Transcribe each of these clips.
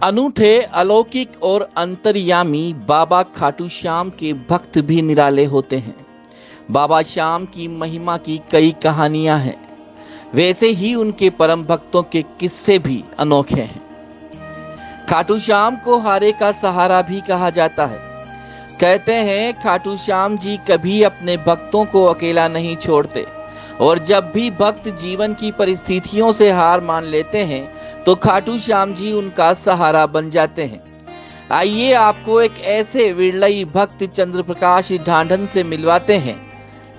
अनूठे अलौकिक और अंतर्यामी बाबा खाटू श्याम के भक्त भी निराले होते हैं। बाबा श्याम की महिमा की कई कहानियां हैं, वैसे ही उनके परम भक्तों के किस्से भी अनोखे हैं। खाटू श्याम को हारे का सहारा भी कहा जाता है। कहते हैं खाटू श्याम जी कभी अपने भक्तों को अकेला नहीं छोड़ते और जब भी भक्त जीवन की परिस्थितियों से हार मान लेते हैं तो खाटू श्याम जी उनका सहारा बन जाते हैं। आइए आपको एक ऐसे विरलई भक्त चंद्रप्रकाश ढांढन से मिलवाते हैं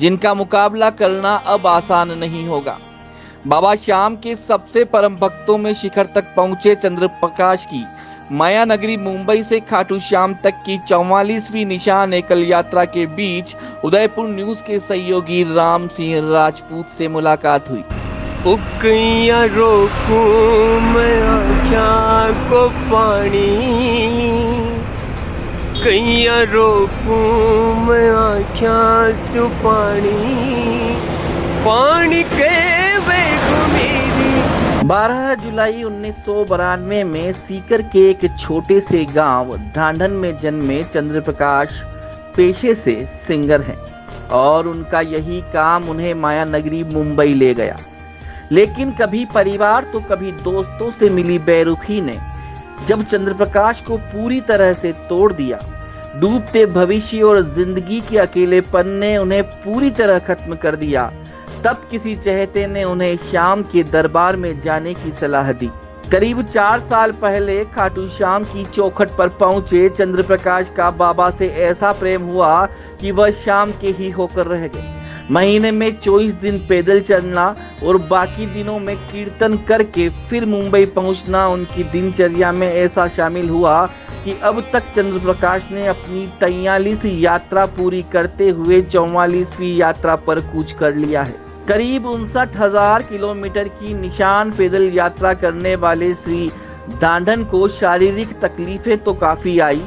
जिनका मुकाबला करना अब आसान नहीं होगा। बाबा श्याम के सबसे परम भक्तों में शिखर तक पहुंचे चंद्रप्रकाश की माया नगरी मुंबई से खाटू श्याम तक की 44वीं निशान एकल यात्रा के बीच उदयपुर न्यूज के सहयोगी राम सिंह राजपूत से मुलाकात हुई। उकैया रोकूं मैं आँख्या को पानी, कैया रोकूं मैं आँख्या सु पानी के बेगुमेरी। 12 जुलाई 1992 में सीकर के एक छोटे से गांव ढांढन में जन्मे चंद्रप्रकाश पेशे से सिंगर हैं और उनका यही काम उन्हें माया नगरी मुंबई ले गया। लेकिन कभी परिवार तो कभी दोस्तों से मिली बेरुखी ने जब चंद्रप्रकाश को पूरी तरह से तोड़ दिया। डूबते भविष्य और जिंदगी के अकेलेपन ने उन्हें पूरी तरह खत्म कर दिया। तब किसी चहेते ने उन्हें श्याम के दरबार में जाने की सलाह दी। करीब 4 साल पहले खाटू श्याम की चौखट पर पहुंचे चंद्रप्रकाश का बाबा से ऐसा प्रेम हुआ कि वह श्याम के ही होकर रह गए। महीने में 24 दिन पैदल चलना और बाकी दिनों में कीर्तन करके फिर मुंबई पहुंचना उनकी दिनचर्या में ऐसा शामिल हुआ कि अब तक चंद्रप्रकाश ने अपनी 43वीं यात्रा पूरी करते हुए 44वीं यात्रा पर कूच कर लिया है। करीब 59,000 किलोमीटर की निशान पैदल यात्रा करने वाले श्री ढांढन को शारीरिक तकलीफें तो काफी आई,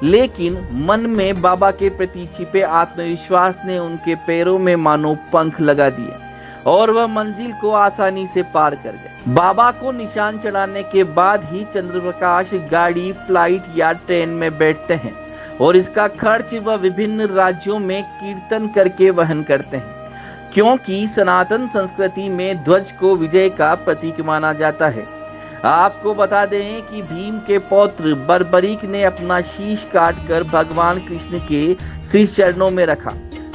लेकिन मन में बाबा के प्रति छिपे आत्मविश्वास ने उनके पैरों में मानो पंख लगा दिए और वह मंजिल को आसानी से पार कर गए। बाबा को निशान चढ़ाने के बाद ही चंद्रप्रकाश गाड़ी, फ्लाइट या ट्रेन में बैठते हैं और इसका खर्च वह विभिन्न राज्यों में कीर्तन करके वहन करते हैं, क्योंकि सनातन संस्कृति में ध्वज को विजय का प्रतीक माना जाता है। आपको बता दें कि भीम के पौत्र बर्बरीक ने अपना शीश काटकर भगवान कृष्ण के श्री चरणों में रखा।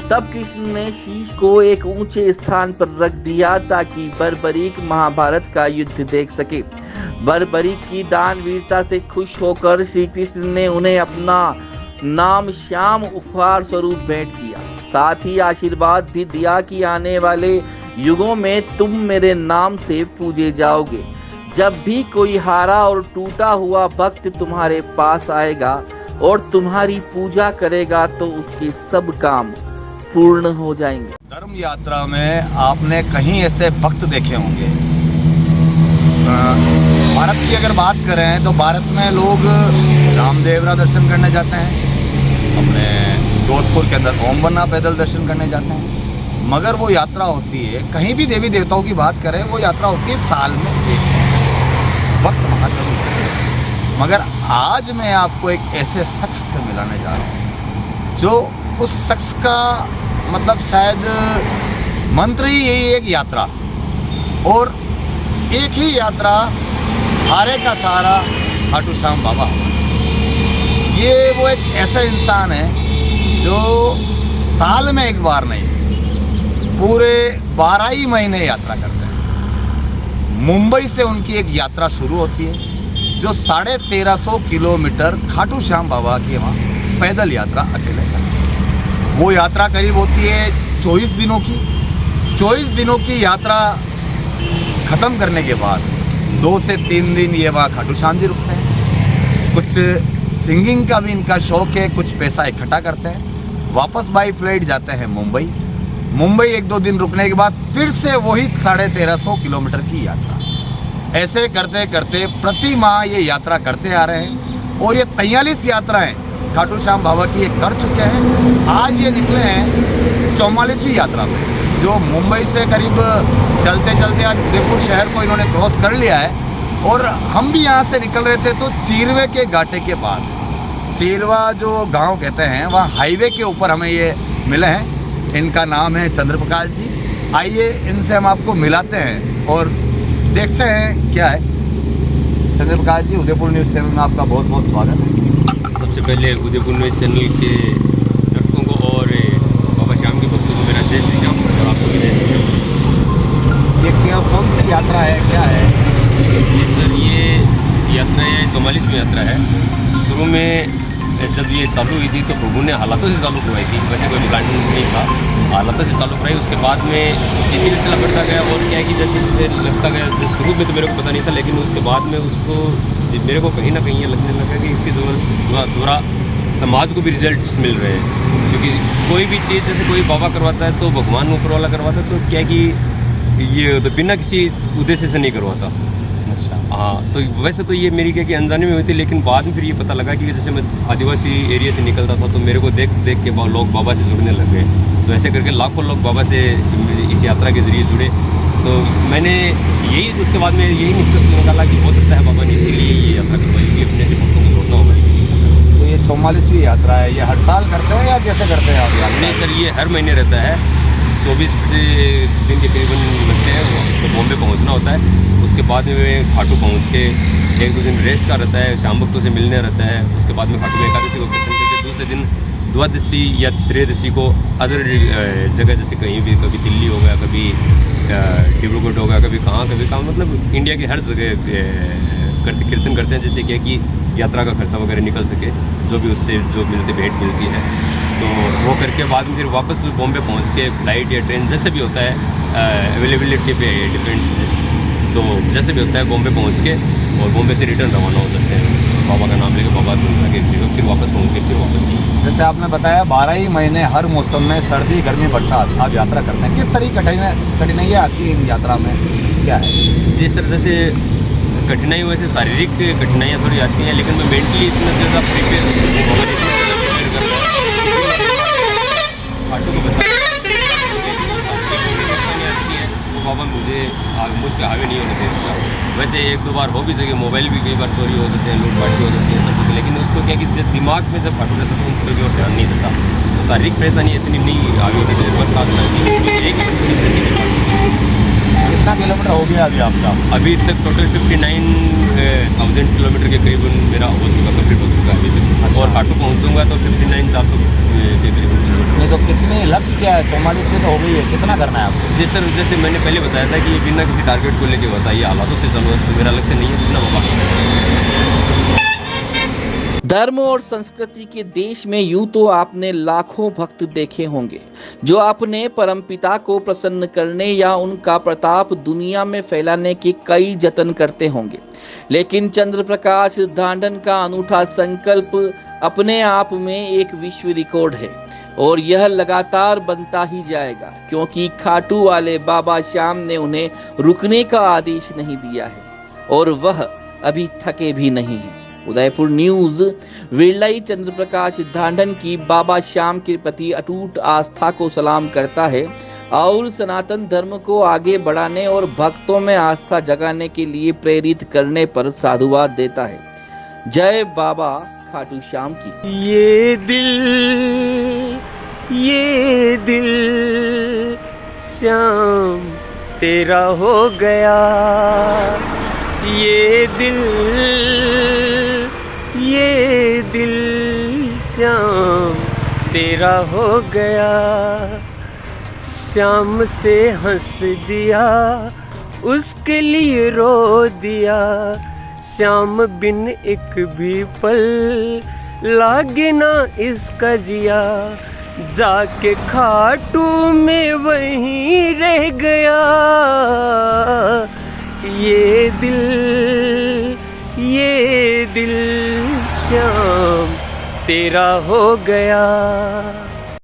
तब कृष्ण ने शीश को एक ऊंचे स्थान पर रख दिया ताकि बर्बरीक महाभारत का युद्ध देख सके। बर्बरीक की दान वीरता से खुश होकर श्री कृष्ण ने उन्हें अपना नाम श्याम उपहार स्वरूप भेंट किया। साथ ही आशीर्वाद भी दिया कि आने वाले युगों में तुम मेरे नाम से पूजे जाओगे। जब भी कोई हारा और टूटा हुआ भक्त तुम्हारे पास आएगा और तुम्हारी पूजा करेगा तो उसके सब काम पूर्ण हो जाएंगे। धर्म यात्रा में आपने कहीं ऐसे भक्त देखे होंगे। भारत की अगर बात करें तो भारत में लोग रामदेवरा दर्शन करने जाते हैं, अपने जोधपुर के अंदर ओम बन्ना पैदल दर्शन करने जाते हैं, मगर वो यात्रा होती है, कहीं भी देवी देवताओं की बात करें, वो यात्रा होती है साल में एक वक्त वहाँ जरूर है। मगर आज मैं आपको एक ऐसे शख्स से मिलाने जा रहा हूँ जो उस शख्स का मतलब शायद मंत्र ही यही एक यात्रा और एक ही यात्रा हारे का सहारा खाटू श्याम बाबा। ये वो एक ऐसा इंसान है जो साल में एक बार नहीं पूरे 12 ही महीने यात्रा करते हैं। मुंबई से उनकी एक यात्रा शुरू होती है जो 1350 किलोमीटर खाटू श्याम बाबा की वहाँ पैदल यात्रा अकेले करते हैं। वो यात्रा करीब होती है 24 दिनों की। 24 दिनों की यात्रा ख़त्म करने के बाद 2 से 3 दिन ये वहाँ खाटू श्याम जी रुकते हैं। कुछ सिंगिंग का भी इनका शौक़ है, कुछ पैसा इकट्ठा करते हैं, वापस बाई फ्लाइट जाते हैं मुंबई। 1-2 दिन रुकने के बाद फिर से वही 1350 किलोमीटर की यात्रा। ऐसे करते करते प्रति माह ये यात्रा करते आ रहे हैं और ये 43 यात्राएं खाटू श्याम बाबा की ये कर चुके हैं। आज ये निकले हैं 44वीं यात्रा में, जो मुंबई से करीब चलते चलते आज उदयपुर शहर को इन्होंने क्रॉस कर लिया है और हम भी यहाँ से निकल रहे थे तो चीरवे के घाटे के बाद, चीरवा जो गांव कहते हैं, वहाँ हाईवे के ऊपर हमें ये मिले हैं। इनका नाम है चंद्रप्रकाश जी। आइए इनसे हम आपको मिलाते हैं और देखते हैं क्या है। चंद्रप्रकाश जी, उदयपुर न्यूज़ चैनल में आपका बहुत बहुत स्वागत है। सबसे पहले उदयपुर न्यूज़ चैनल के दर्शकों को और बाबा श्याम के भक्तों को मेरा जय श्री राम और आपको भी जय श्री राम। ये क्या, कौन सी यात्रा है, क्या है? सर ये यात्रा है 44वीं यात्रा है। शुरू में जब ये चालू हुई थी तो प्रभु ने हालातों से चालू करवाई थी, वैसे कोई प्लान नहीं था, हालातों से चालू कराई। उसके बाद में इसी सिलसिला बढ़ता गया और क्या है कि जैसे जैसे लगता गया, जैसे शुरू में तो मेरे को पता नहीं था, लेकिन उसके बाद में उसको मेरे को कहीं ना कहीं ये लगने लगा कि इसके द्वारा समाज को भी रिजल्ट्स मिल रहे हैं। क्योंकि कोई भी चीज़ जैसे कोई बाबा करवाता है तो भगवान ऊपर वाला करवाता है, तो क्या है कि ये तो बिना किसी उद्देश्य से नहीं करवाता। अच्छा, हाँ, तो वैसे तो ये मेरी क्या कि अनजाने में हुई थी, लेकिन बाद में फिर ये पता लगा कि जैसे मैं आदिवासी एरिया से निकलता था तो मेरे को देख देख के लोग बाबा से जुड़ने लग गए। तो ऐसे करके लाखों लोग बाबा से इस यात्रा के ज़रिए जुड़े। तो मैंने यही उसके बाद में यही निष्कर्ष निकाला कि हो सकता है बाबा ने इसीलिए ये यात्रा करवाई कि अपने से भक्तों को जोड़ना होगा। तो ये 44वीं यात्रा है, ये हर साल करते हैं या कैसे करते हैं आप यात्रा? नहीं सर, ये हर महीने रहता है। 24 दिन के करीबन लगते हैं, तो बॉम्बे पहुंचना होता है। उसके बाद में खाटू पहुंच के 1-2 दिन रेस्ट का रहता है, शाम भक्तों से मिलने रहता है। उसके बाद में खाटू में एकादशी को दर्शन करके दूसरे दिन द्वादशी या त्रयोदशी को अदर जगह जैसे कहीं भी, कभी दिल्ली हो गया, कभी डिब्रूगढ़ हो गया, कभी कहाँ, मतलब इंडिया की हर जगह कीर्तन करते हैं, जैसे कि यात्रा का खर्चा वगैरह निकल सके, जो भी उससे जो भेंट मिलती है। तो वो करके बाद में फिर वापस बॉम्बे पहुंच के फ्लाइट या ट्रेन जैसे भी होता है अवेलेबिलिटी पे डिपेंड, तो जैसे भी होता है बॉम्बे पहुंच के और बॉम्बे से रिटर्न रवाना हो जाते हैं, बाबा का नाम लेके बाबा फिर वापस पहुँच के फिर वापस। जैसे आपने बताया 12 ही महीने हर मौसम में, सर्दी गर्मी बरसात, आप यात्रा करते हैं। किस तरह की कठिनाइयाँ आती हैं इन यात्रा में, क्या है? जी सर, जैसे कठिनाई वैसे शारीरिक कठिनाइयाँ थोड़ी आती हैं, लेकिन मैं मेंटली इतना ज़्यादा प्रिपेयर करता हूँ ऑटो को बता बाबा मुझे मुझ पर हावी नहीं होने देता। वैसे 1-2 बार हो भी सके, मोबाइल भी कई बार चोरी हो जाते हैं, लूटपाट भी हो जाती है सब कुछ, लेकिन उसको क्या कि दिमाग में जब फाटू रहता तो उन चीज़ों की ओर ध्यान नहीं देता। तो शारीरिक परेशानी इतनी नहीं हावी होती है, कितना किलोमीटर हो गया अभी आपका? अभी तक टोटल 59,000 किलोमीटर के करीबन मेरा हो चुका, कंप्लीट हो चुका है अभी तक। और खाटू पहुँचूँगा तो 59,400 के करीबन। नहीं तो कितने लक्ष्य क्या है? 44 तो हो गई है, कितना करना है आपको? जी सर, जैसे मैंने पहले बताया था कि ये बिना किसी टारगेट को लेके होता है, ये हालातों से चलो, तो मेरा लक्ष्य नहीं है जितना बाबा। धर्म और संस्कृति के देश में यूं तो आपने लाखों भक्त देखे होंगे जो अपने परमपिता को प्रसन्न करने या उनका प्रताप दुनिया में फैलाने के कई जतन करते होंगे, लेकिन चंद्रप्रकाश ढांढन का अनूठा संकल्प अपने आप में एक विश्व रिकॉर्ड है और यह लगातार बनता ही जाएगा, क्योंकि खाटू वाले बाबा श्याम ने उन्हें रुकने का आदेश नहीं दिया है और वह अभी थके भी नहीं है। उदयपुर न्यूज विरलाई चंद्रप्रकाश ढांढन की बाबा श्याम के प्रति अटूट आस्था को सलाम करता है और सनातन धर्म को आगे बढ़ाने और भक्तों में आस्था जगाने के लिए प्रेरित करने पर साधुवाद देता है। जय बाबा खाटू श्याम की। ये दिल श्याम तेरा हो गया, ये दिल श्याम तेरा हो गया। श्याम से हंस दिया, उसके लिए रो दिया, श्याम बिन एक भी पल लागे ना इसका जिया, जाके खाटू में वहीं रह गया। ये दिल श्याम तेरा हो गया।